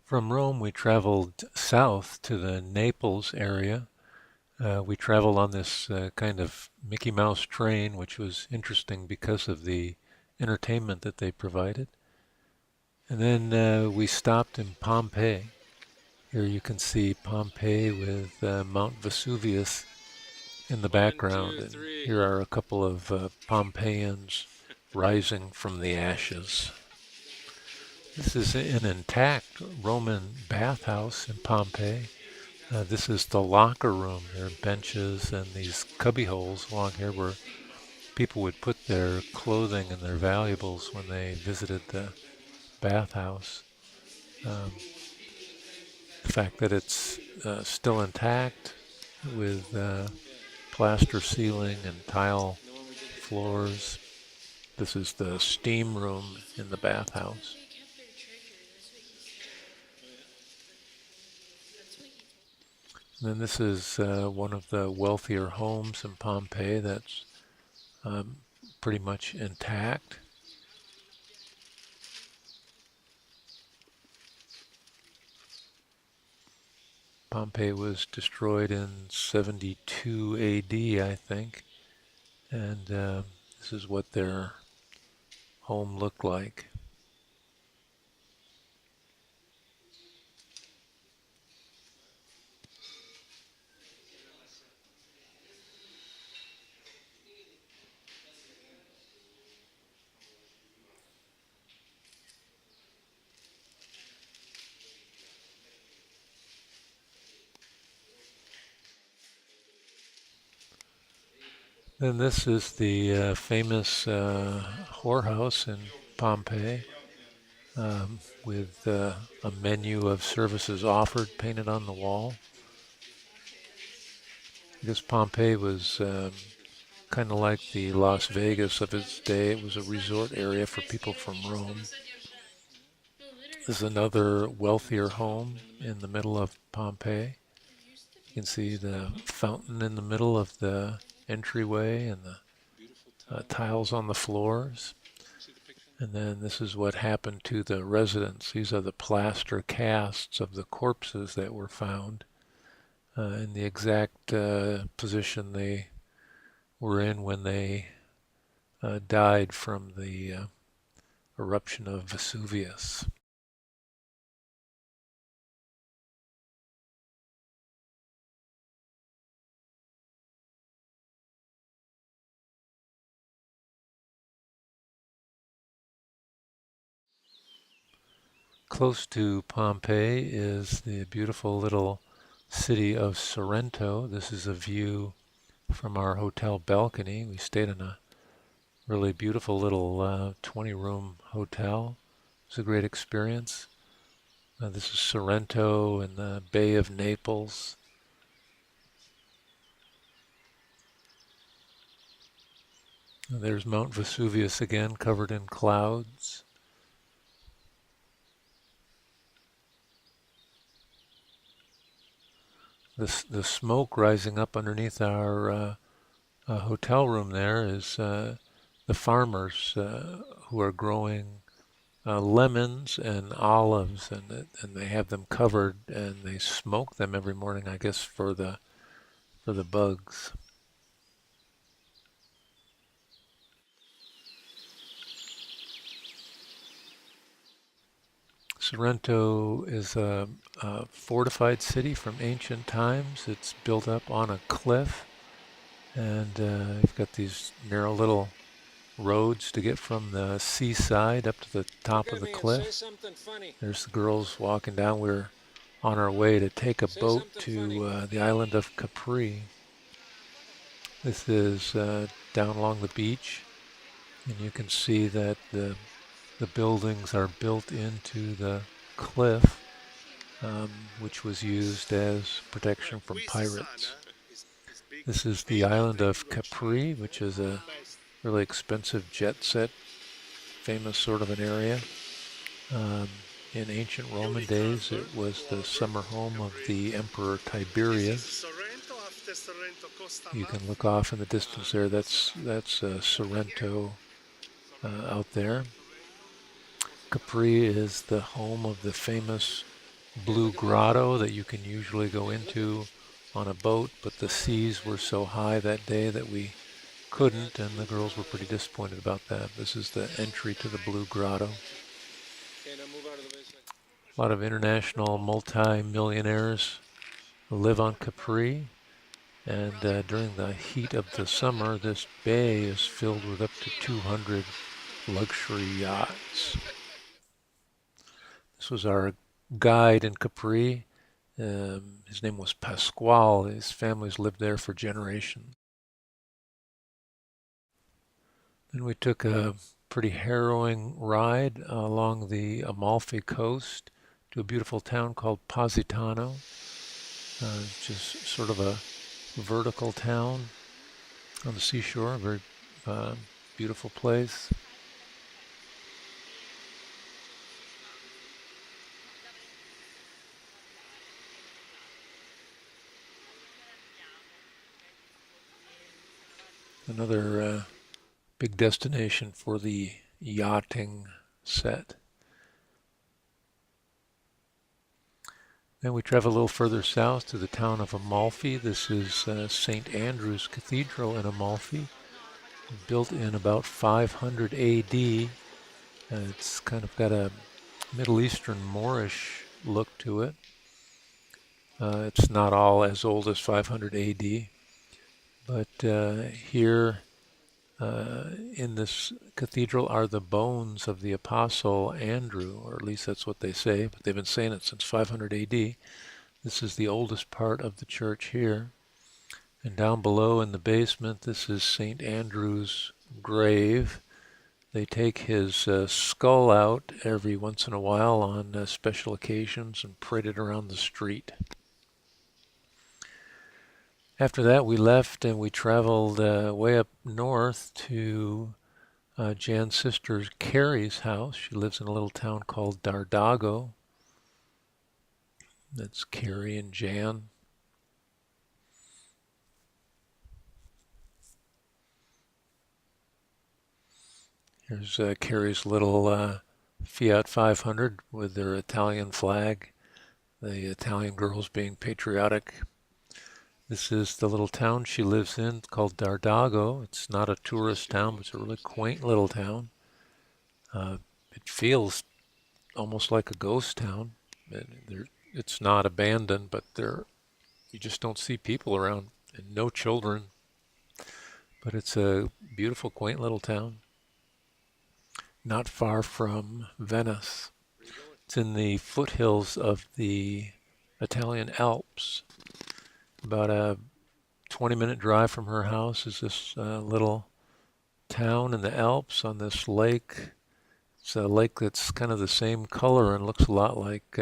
From Rome, we traveled south to the Naples area. We traveled on this kind of Mickey Mouse train, which was interesting because of the entertainment that they provided. And then we stopped in Pompeii. Here you can see Pompeii with Mount Vesuvius in the One, background, two, and three. here are a couple of Pompeians rising from the ashes. This is an intact Roman bathhouse in Pompeii. This is the locker room. There are benches and these cubby holes along here where people would put their clothing and their valuables when they visited the bathhouse. Um, the fact that it's still intact with plaster ceiling and tile The one we did before. floors. This is the steam room in the bathhouse. Oh, yeah. And then this is one of the wealthier homes in Pompeii that's um, pretty much intact. Pompeii was destroyed in 72 AD, I think, and this is what their home looked like. Then this is the famous whorehouse in Pompeii with a menu of services offered painted on the wall. I guess Pompeii was kind of like the Las Vegas of its day. It was a resort area for people from Rome. This is another wealthier home In the in middle. the middle of Pompeii. You can see the fountain in the middle of the entryway and the Beautiful tile. tiles on the floors. See the picture? And then this is what happened to the residents. These are the plaster casts of the corpses that were found in the exact position they were in when they died from the eruption of Vesuvius. Close to Pompeii is the beautiful little city of Sorrento. This is a view from our hotel balcony. We stayed in a really beautiful little 20-room hotel. It was a great experience. This is Sorrento in the Bay of Naples. There's Mount Vesuvius again, covered in clouds. The smoke rising up underneath our hotel room there is the farmers who are growing lemons and olives, and they have them covered and they smoke them every morning, I guess, for the bugs. Sorrento is a fortified city from ancient times. It's built up on a cliff, and you've got these narrow little roads to get from the seaside up to the top Look of at the me and say cliff. something funny. There's the girls walking down. We're on our way to take a Say boat something funny. to the island of Capri. This is down along the beach, and you can see that the buildings are built into the cliff, which was used as protection from pirates. This is the island of Capri, which is a really expensive jet set, famous sort of an area. Um, in ancient Roman days, it was the summer home of the Emperor Tiberius. You can look off in the distance there. That's Sorrento out there. Capri is the home of the famous blue grotto that you can usually go into on a boat, but the seas were so high that day that we couldn't, and the girls were pretty disappointed about that. This is the entry to the blue grotto. Okay, now move out of the way. A lot of international multi-millionaires live on Capri, and during the heat of the summer, this bay is filled with up to 200 luxury yachts. This was our guide in Capri. His name was Pasquale. His family's lived there for generations. Then we took a pretty harrowing ride along the Amalfi Coast to a beautiful town called Positano, just sort of a vertical town on the seashore, a very beautiful place. Another big destination for the yachting set. Then we travel a little further south to the town of Amalfi. This is St. Andrew's Cathedral in Amalfi, built in about 500 AD. It's kind of got a Middle Eastern Moorish look to it. It's not all as old as 500 AD, but here in this cathedral are the bones of the Apostle Andrew, or at least that's what they say, but they've been saying it since 500 AD. This is the oldest part of the church here. And down below in the basement, this is St. Andrew's grave. They take his skull out every once in a while on special occasions and parade it around the street. After that, we left and we traveled way up north to Jan's sister Carrie's house. She lives in a little town called Dardago. That's Carrie and Jan. Here's Carrie's little Fiat 500 with their Italian flag, the Italian girls being patriotic. This is the little town she lives in called Dardago. It's not a tourist town, but it's a really quaint little town. It feels almost like a ghost town. It's not abandoned, but you just don't see people around and no children. But it's a beautiful, quaint little town. Not far from Venice. It's in the foothills of the Italian Alps. About a 20-minute drive from her house is this little town in the Alps on this lake. It's a lake that's kind of the same color and looks a lot like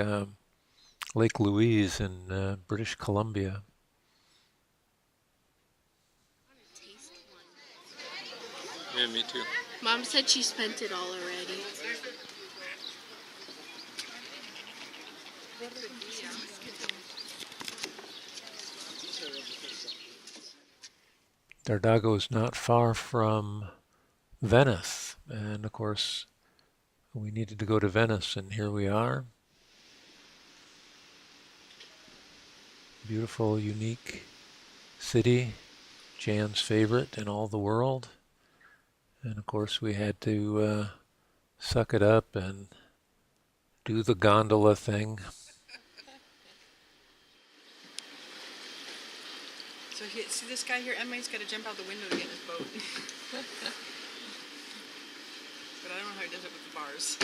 Lake Louise in British Columbia. Yeah, me too. Mom said she spent it all already. Dardago is not far from Venice, and of course we needed to go to Venice, and here we are. Beautiful, unique city, Jan's favorite in all the world. And of course we had to suck it up and do the gondola thing. So see this guy here, Emma's got to jump out the window to get in his boat. But I don't know how he does it with the bars.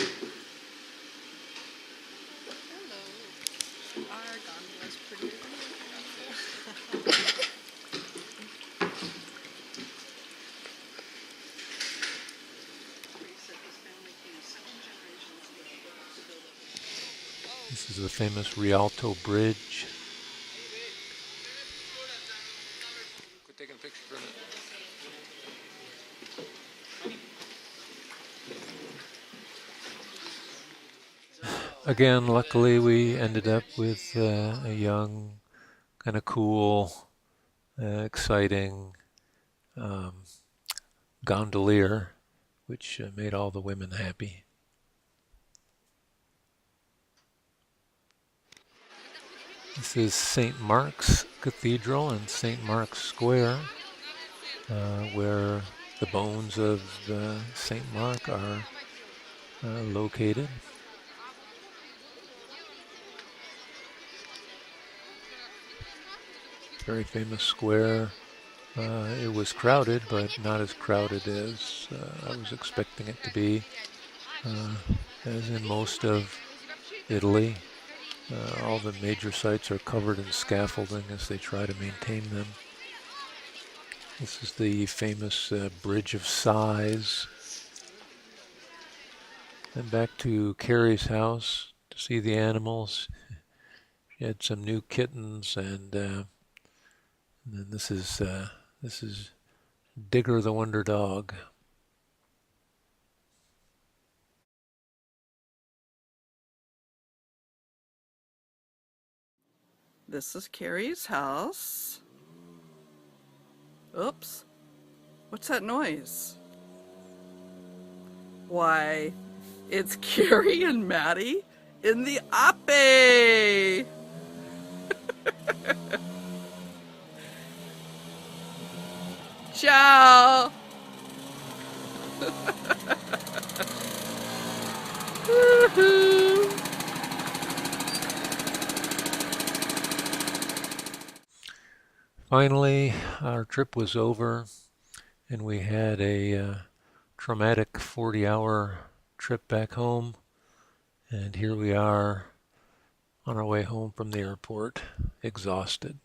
Hello. Our gondola's pretty. This is the famous Rialto Bridge. Quit taking pictures for a minute. Again, luckily we ended up with a young, kind of cool, exciting gondolier, which made all the women happy. This is St. Mark's Cathedral and St. Mark's Square, where the bones of St. Mark are located. Very famous square. It was crowded, but not as crowded as I was expecting it to be. As in most of Italy, all the major sites are covered in scaffolding as they try to maintain them. This is the famous Bridge of Sighs. Then back to Carrie's house to see the animals. She had some new kittens, and then this is Digger the Wonder Dog. This is Carrie's house. Oops. What's that noise? Why, it's Carrie and Maddie in the Ape! Ciao! Woohoo! Finally, our trip was over, and we had a traumatic 40-hour trip back home. And here we are on our way home from the airport, exhausted.